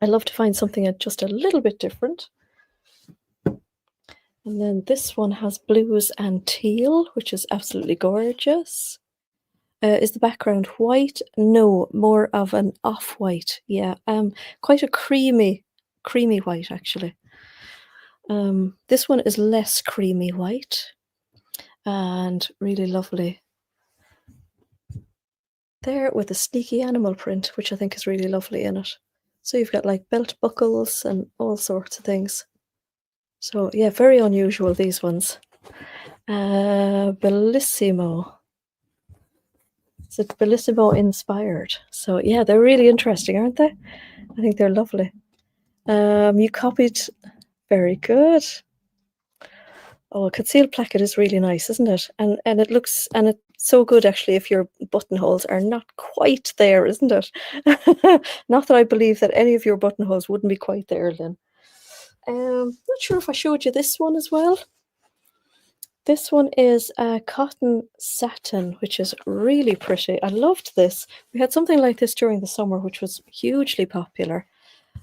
I love to find something just a little bit different. And then this one has blues and teal, which is absolutely gorgeous. Is the background white? No, more of an off-white. Yeah, quite a creamy white actually. This one is less creamy white and really lovely. There with a sneaky animal print, which I think is really lovely in it. So you've got like belt buckles and all sorts of things. So yeah, very unusual, these ones. Bellissimo. It's a Bellissimo inspired. So yeah, they're really interesting, aren't they? I think they're lovely. You copied. Very good. Oh, a concealed placket is really nice, isn't it? And it looks, and it's so good actually if your buttonholes are not quite there, isn't it? Not that I believe that any of your buttonholes wouldn't be quite there, Lynn. Not sure if I showed you this one as well. This one is cotton satin, which is really pretty. I loved this. We had something like this during the summer, which was hugely popular.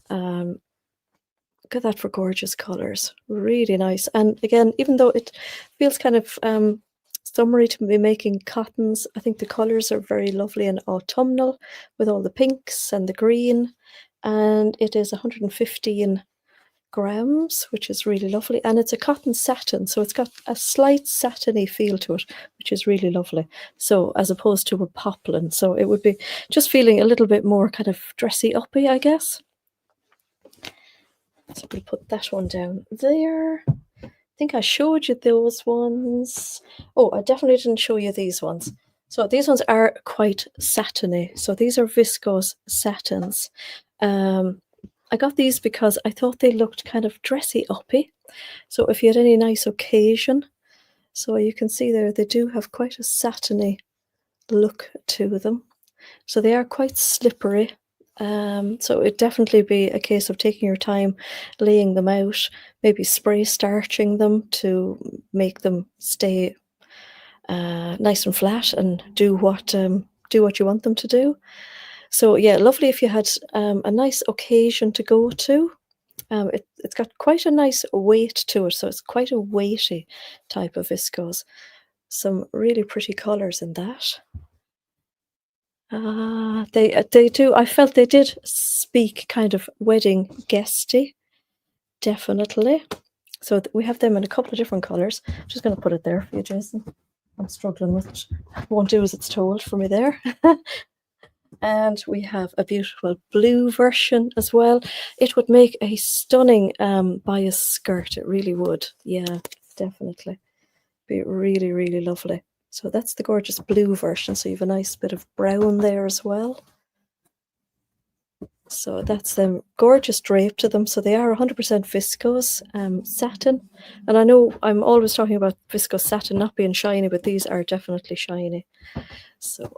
Look at that for gorgeous colors. Really nice. And again, even though it feels kind of summery to be making cottons, I think the colors are very lovely and autumnal with all the pinks and the green. And it is 115 grams, which is really lovely. And it's a cotton satin, so it's got a slight satiny feel to it, which is really lovely. So as opposed to a poplin. So it would be just feeling a little bit more kind of dressy uppy, I guess. So we'll put that one down there. I think I showed you those ones. Oh, I definitely didn't show you these ones. So these ones are quite satiny. So these are viscose satins. I got these because I thought they looked kind of dressy uppy. So if you had any nice occasion, so you can see there, they do have quite a satiny look to them. So they are quite slippery. So it'd definitely be a case of taking your time laying them out, maybe spray starching them to make them stay nice and flat and do what you want them to do. So yeah, lovely if you had a nice occasion to go to. It's got quite a nice weight to it, so it's quite a weighty type of viscose. Some really pretty colours in that. They do. I felt they did speak kind of wedding guesty, definitely. So we have them in a couple of different colors. I'm just going to put it there for you, Jason. I'm struggling with it. It won't do as it's told for me there. And we have a beautiful blue version as well. It would make a stunning bias skirt. It really would. Yeah, definitely. Be really, really lovely. So that's the gorgeous blue version. So you have a nice bit of brown there as well. So that's them. Gorgeous drape to them. So they are 100% viscose satin. And I know I'm always talking about viscose satin not being shiny, but these are definitely shiny. So,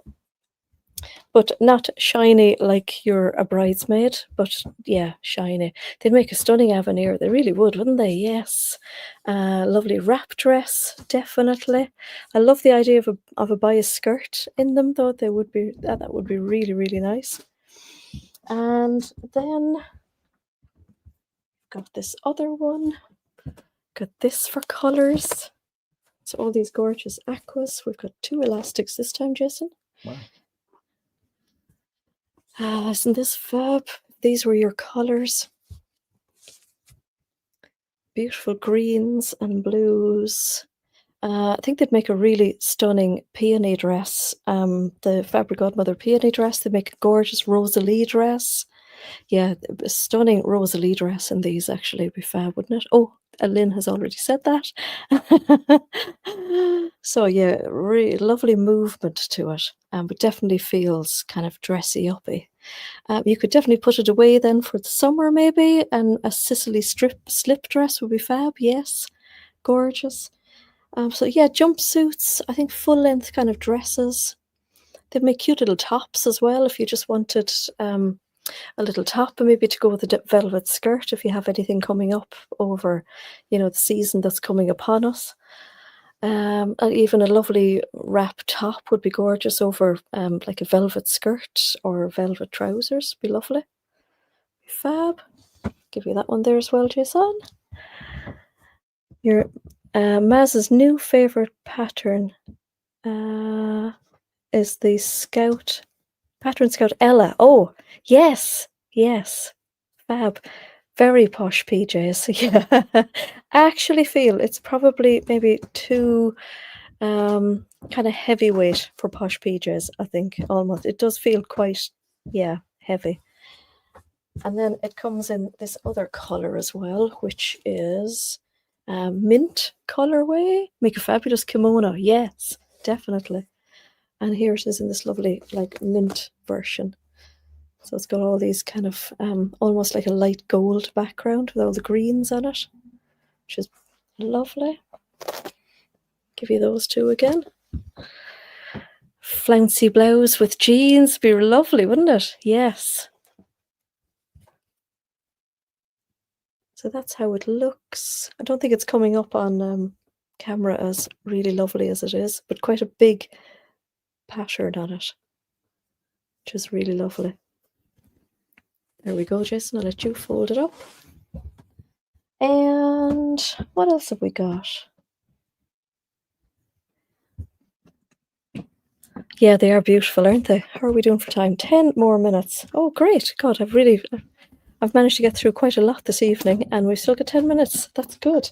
but not shiny like you're a bridesmaid, but yeah, shiny. They'd make a stunning avenir. They really would, wouldn't they? Yes. Lovely wrap dress, definitely. I love the idea of a bias skirt in them, though. They would be that would be really, really nice. And then got this other one. Got this for colours. So all these gorgeous aquas. We've got 2 elastics this time, Jason. Wow. Isn't this fab? These were your colours. Beautiful greens and blues. I think they'd make a really stunning peony dress. The Fabric Godmother peony dress. They make a gorgeous Rosalie dress. Yeah, a stunning Rosalie dress in these actually would be fab, wouldn't it? Oh, Lynn has already said that. So yeah, really lovely movement to it, but definitely feels kind of dressy uppy. You could definitely put it away then for the summer maybe, and a Sicily slip dress would be fab. Yes, gorgeous. So yeah, jumpsuits. I think full length kind of dresses. They'd make cute little tops as well if you just wanted a little top, and maybe to go with a velvet skirt if you have anything coming up over, the season that's coming upon us. And even a lovely wrap top would be gorgeous over like a velvet skirt or velvet trousers. Be lovely. Be fab. Give you that one there as well, Jason. Your Maz's new favorite pattern is the Scout Pattern Scout Ella. Oh, yes, fab. Very posh PJs. Yeah, I actually feel it's probably maybe too kind of heavyweight for posh PJs. I think almost it does feel quite heavy. And then it comes in this other color as well, which is mint colorway. Make a fabulous kimono. Yes, definitely. And here it is in this lovely like mint version. So it's got all these kind of almost like a light gold background with all the greens on it, which is lovely. Give you those two again. Flouncy blouse with jeans. Be lovely, wouldn't it? Yes. So that's how it looks. I don't think it's coming up on camera as really lovely as it is, but quite a big pattern on it, which is really lovely. There we go, Jason. I'll let you fold it up. And what else have we got? Yeah, they are beautiful, aren't they? How are we doing for time? 10 more minutes. Oh, great. God, I've managed to get through quite a lot this evening, and we've still got 10 minutes. That's good.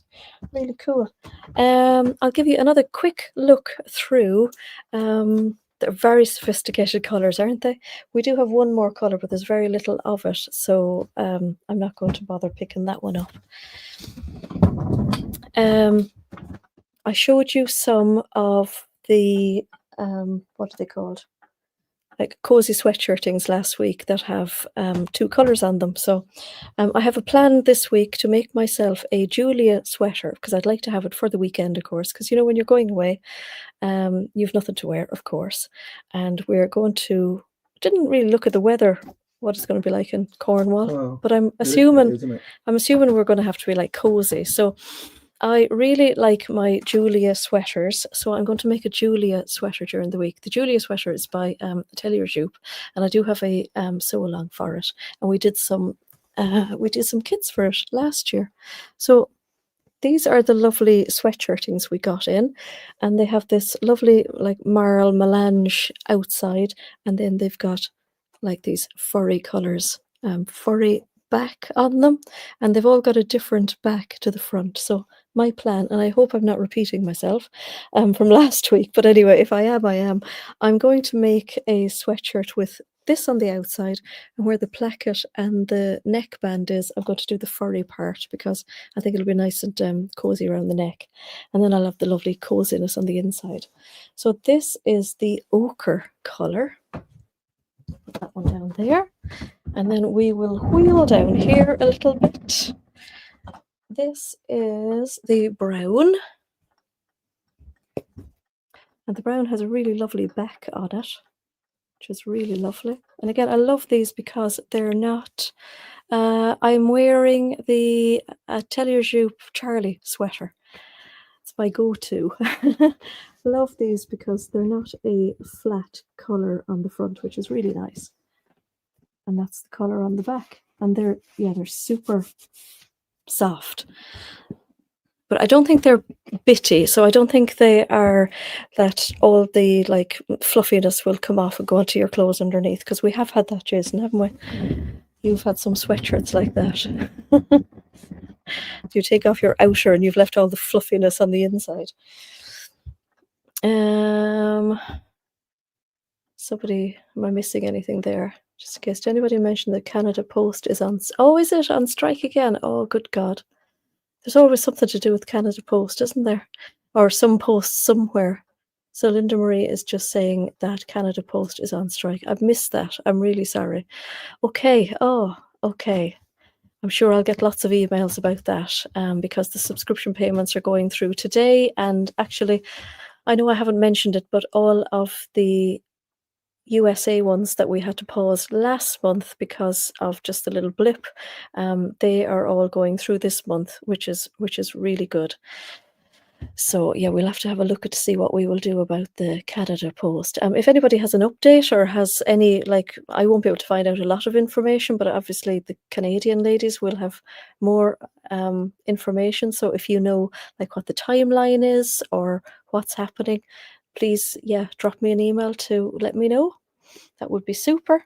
Really cool. I'll give you another quick look through. They're very sophisticated colours, aren't they? We do have one more colour, but there's very little of it, so I'm not going to bother picking that one up. I showed you some of the, what are they called? Like cozy sweatshirtings last week that have 2 colours on them. So I have a plan this week to make myself a Julia sweater, because I'd like to have it for the weekend, of course, because when you're going away, you've nothing to wear, of course. And we're going to, didn't really look at the weather, what it's going to be like in Cornwall, but I'm assuming we're going to have to be like cozy. So I really like my Julia sweaters, so I'm going to make a Julia sweater during the week. The Julia sweater is by Atelier Jupe, and I do have a sew along for it. And we did some kits for it last year. So these are the lovely sweatshirtings we got in, and they have this lovely like marl melange outside, and then they've got like these furry colours, furry back on them, and they've all got a different back to the front. So my plan, and I hope I'm not repeating myself from last week, but anyway, if I am, I am. I'm going to make a sweatshirt with this on the outside, and where the placket and the neckband is, I'm going to do the furry part because I think it'll be nice and cozy around the neck. And then I'll have the lovely coziness on the inside. So this is the ochre colour. Put that one down there. And then we will wheel down here a little bit. This is the brown. And the brown has a really lovely back on it, which is really lovely. And again, I love these because they're not... I'm wearing the Atelier Jupe Charlie sweater. It's my go-to. Love these because they're not a flat colour on the front, which is really nice. And that's the colour on the back. And they're super soft. But I don't think they're bitty, so I don't think they are that all the like fluffiness will come off and go onto your clothes underneath, because we have had that, Jason, haven't we? You've had some sweatshirts like that. You take off your outer and you've left all the fluffiness on the inside. Somebody, am I missing anything there? Just in case, did anybody mention that Canada Post is on... Oh, is it on strike again? Oh, good God. There's always something to do with Canada Post, isn't there? Or some post somewhere. So Linda Marie is just saying that Canada Post is on strike. I've missed that. I'm really sorry. Okay. Oh, okay. I'm sure I'll get lots of emails about that because the subscription payments are going through today. And actually, I know I haven't mentioned it, but all of the USA ones that we had to pause last month because of just a little blip, they are all going through this month, which is really good. So yeah, we'll have to have a look to see what we will do about the Canada Post. If anybody has an update or has any, like, I won't be able to find out a lot of information, but obviously the Canadian ladies will have more information. So if you know like what the timeline is or what's happening, please, yeah, drop me an email to let me know. That would be super.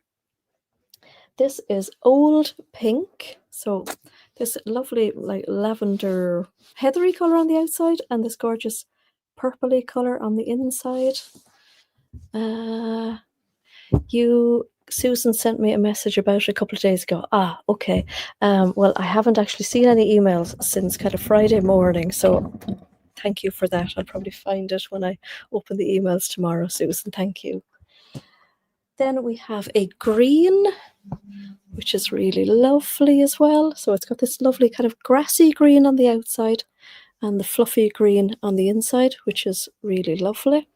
This is Old Pink. So this lovely like lavender heathery colour on the outside and this gorgeous purpley colour on the inside. Susan sent me a message about it a couple of days ago. Okay. Well, I haven't actually seen any emails since kind of Friday morning, so thank you for that. I'll probably find it when I open the emails tomorrow, Susan. Thank you. Then we have a green, which is really lovely as well. So it's got this lovely kind of grassy green on the outside and the fluffy green on the inside, which is really lovely.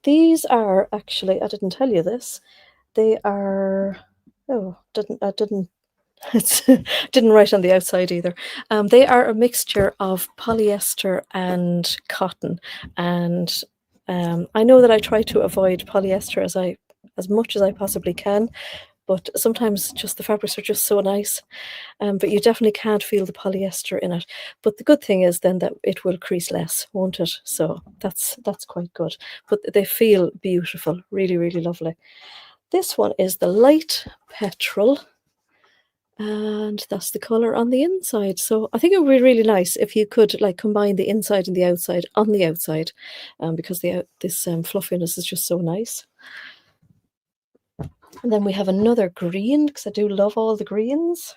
These are actually, I didn't tell you this, they are, didn't write on the outside either. They are a mixture of polyester and cotton. And I know that I try to avoid polyester as much as I possibly can, but sometimes just the fabrics are just so nice. But you definitely can't feel the polyester in it. But the good thing is then that it will crease less, won't it? So that's quite good. But they feel beautiful, really, really lovely. This one is the light petrol, and that's the color on the inside. So I think it would be really nice if you could like combine the inside and the outside on the outside, because this fluffiness is just so nice. And then we have another green, because I do love all the greens.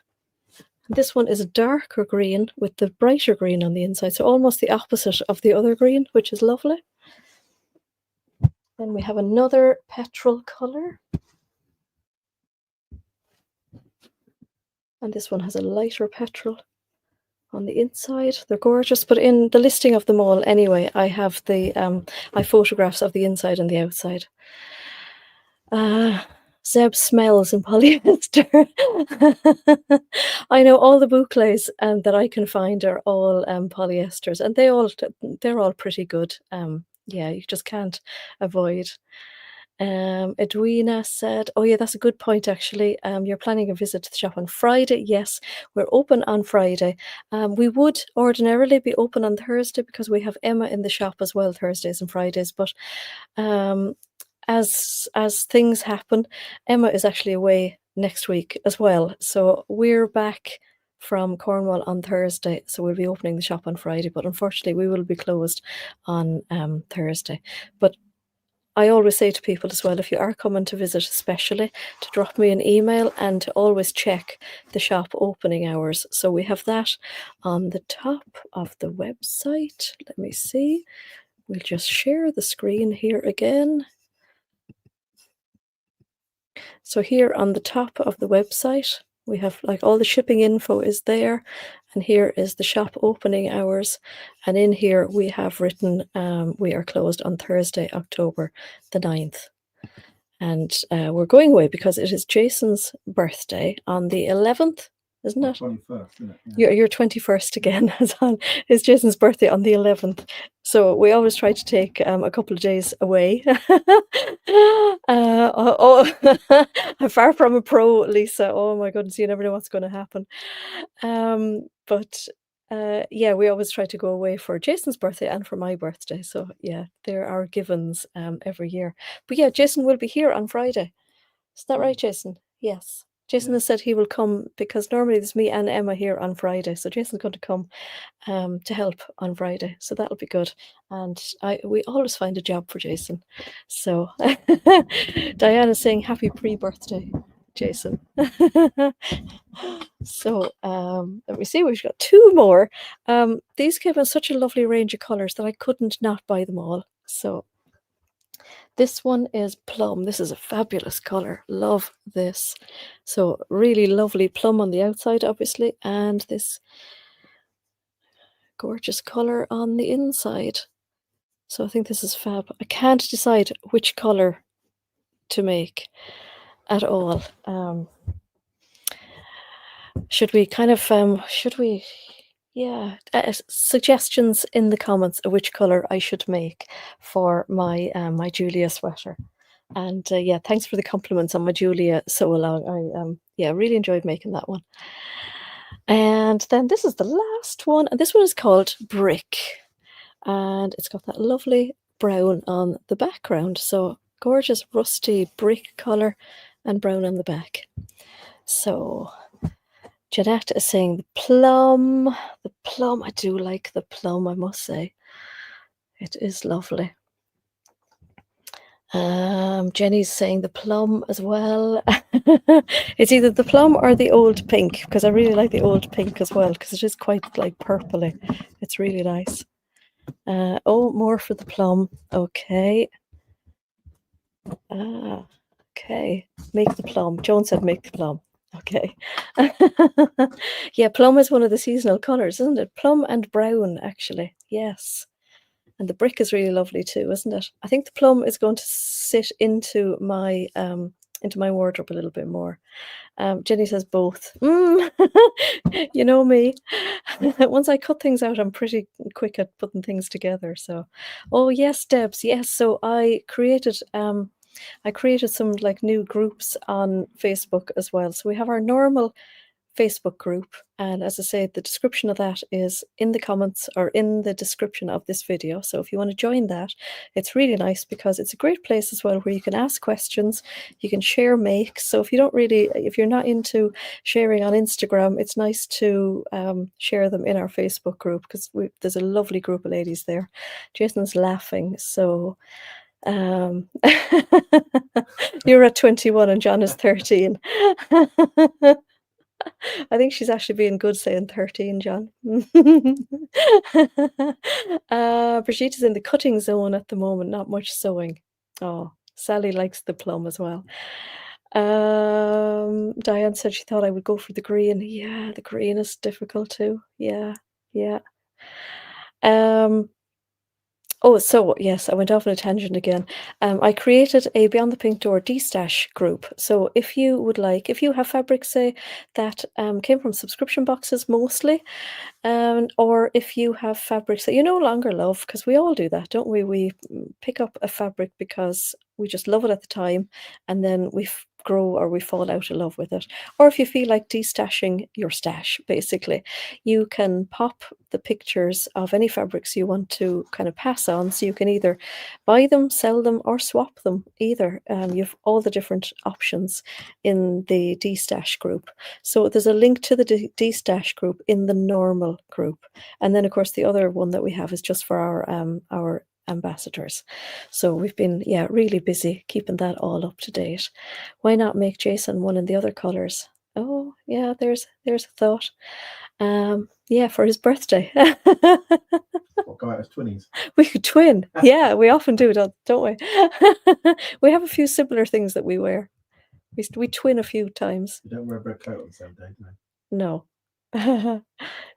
This one is a darker green with the brighter green on the inside, so almost the opposite of the other green, which is lovely. Then we have another petrol colour. And this one has a lighter petrol on the inside. They're gorgeous, but in the listing of them all anyway, I have the photographs of the inside and the outside. Zeb smells in polyester. I know all the boucles that I can find are all polyesters, and they're all pretty good. Yeah, you just can't avoid. Edwina said, oh yeah, that's a good point actually. You're planning a visit to the shop on Friday. Yes, we're open on Friday. We would ordinarily be open on Thursday because we have Emma in the shop as well, Thursdays and Fridays, but as things happen, Emma is actually away next week as well. So we're back from Cornwall on Thursday, so we'll be opening the shop on Friday, but unfortunately we will be closed on Thursday. But I always say to people as well, if you are coming to visit especially, to drop me an email and to always check the shop opening hours. So we have that on the top of the website. Let me see. We'll just share the screen here again. So here on the top of the website, we have like all the shipping info is there, and here is the shop opening hours, and in here we have written we are closed on Thursday, October the 9th. And we're going away because it is Jason's birthday on the 11th, isn't it? 21st, isn't it? Yeah. Your 21st again is Jason's birthday on the 11th. So we always try to take a couple of days away. I'm far from a pro, Lisa. Oh my goodness, you never know what's going to happen. But yeah, we always try to go away for Jason's birthday and for my birthday. So yeah, there are givens every year. But yeah, Jason will be here on Friday. Is that right, Jason? Yes. Jason has said he will come because normally there's me and Emma here on Friday. So Jason's going to come to help on Friday. So that'll be good. And we always find a job for Jason. So Diana's saying happy pre-birthday, Jason. So let me see, we've got two more. These came in such a lovely range of colours that I couldn't not buy them all. So this one is plum. This is a fabulous colour. Love this. So really lovely plum on the outside, obviously, and this gorgeous colour on the inside. So I think this is fab. I can't decide which colour to make at all. Should we kind of, yeah, suggestions in the comments of which colour I should make for my my Julia sweater. And yeah, thanks for the compliments on my Julia sew along. I yeah, really enjoyed making that one. And then this is the last one, and this one is called Brick, and it's got that lovely brown on the background. So gorgeous rusty brick color and brown on the back. So Jeanette is saying the plum. I do like the plum, I must say. It is lovely. Jenny's saying the plum as well. It's either the plum or the old pink, because I really like the old pink as well, because it is quite like purpley. It's really nice. Oh, more for the plum. Okay. Okay. Make the plum. Joan said make the plum. Okay. Yeah, plum is one of the seasonal colors, isn't it? Plum and brown, actually. Yes. And the brick is really lovely too, isn't it? I think the plum is going to sit into my wardrobe a little bit more. Jenny says both. You know me. Once I cut things out, I'm pretty quick at putting things together. So, oh yes, Debs, yes. So I created some like new groups on Facebook as well. So we have our normal Facebook group, and as I say, the description of that is in the comments or in the description of this video. So if you want to join that, it's really nice because it's a great place as well where you can ask questions, you can share makes. So if you're not into sharing on Instagram, it's nice to share them in our Facebook group, because there's a lovely group of ladies there. Jason's laughing. So you're at 21 and John is 13. I think she's actually being good saying 13, John. Brigitte's in the cutting zone at the moment, not much sewing. Oh, Sally likes the plum as well. Diane said she thought I would go for the green. Yeah, the green is difficult too. Yeah. Oh, so yes, I went off on a tangent again. I created a Beyond the Pink Door Destash group. So if you have fabrics, say, that came from subscription boxes mostly, or if you have fabrics that you no longer love, because we all do that, don't we? We pick up a fabric because we just love it at the time, and then we grow or we fall out of love with it. Or if you feel like destashing your stash, basically, you can pop the pictures of any fabrics you want to kind of pass on. So you can either buy them, sell them, or swap them either. You've all the different options in the Destash group. So there's a link to the Destash group in the normal group. And then of course the other one that we have is just for our ambassadors. So we've been really busy keeping that all up to date. Why not make Jason one in the other colors? Oh yeah, there's a thought. Yeah, for his birthday. What, go out as twinnies? We could twin. Yeah, we often do, don't we? We have a few similar things that we wear. We twin a few times. You don't wear a red coat on the same day, do you? No.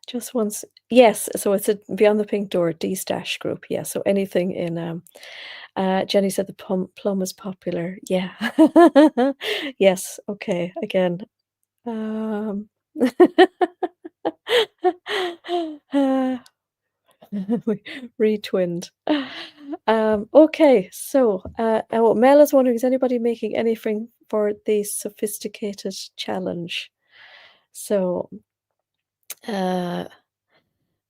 Just once. Yes, so it's a Beyond the Pink Door Destash group. Yeah, so anything in Jenny said the plum is popular. Yeah. Yes, okay. Again. We retwinned. Okay, so Mel is wondering, is anybody making anything for the sophisticated challenge? So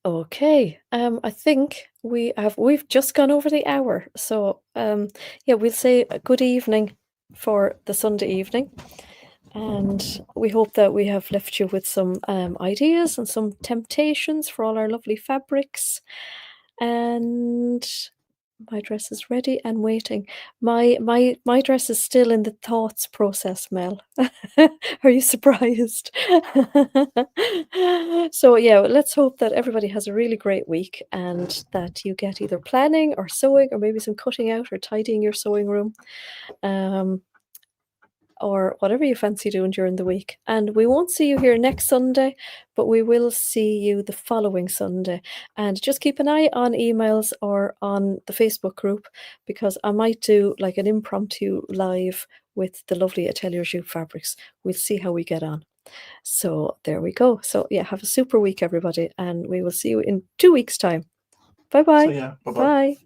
okay, I think we've just gone over the hour. So yeah, we'll say a good evening for the Sunday evening. And we hope that we have left you with some ideas and some temptations for all our lovely fabrics. And my dress is ready and waiting. My dress is still in the thoughts process, Mel. Are you surprised? So yeah, let's hope that everybody has a really great week and that you get either planning or sewing or maybe some cutting out or tidying your sewing room. Or whatever you fancy doing during the week. And we won't see you here next Sunday, but we will see you the following Sunday. And just keep an eye on emails or on the Facebook group, because I might do like an impromptu live with the lovely Atelier Jupe fabrics. We'll see how we get on. So there we go. So yeah, have a super week, everybody, and we will see you in 2 weeks' time. Bye-bye. See ya. Bye-bye. Bye.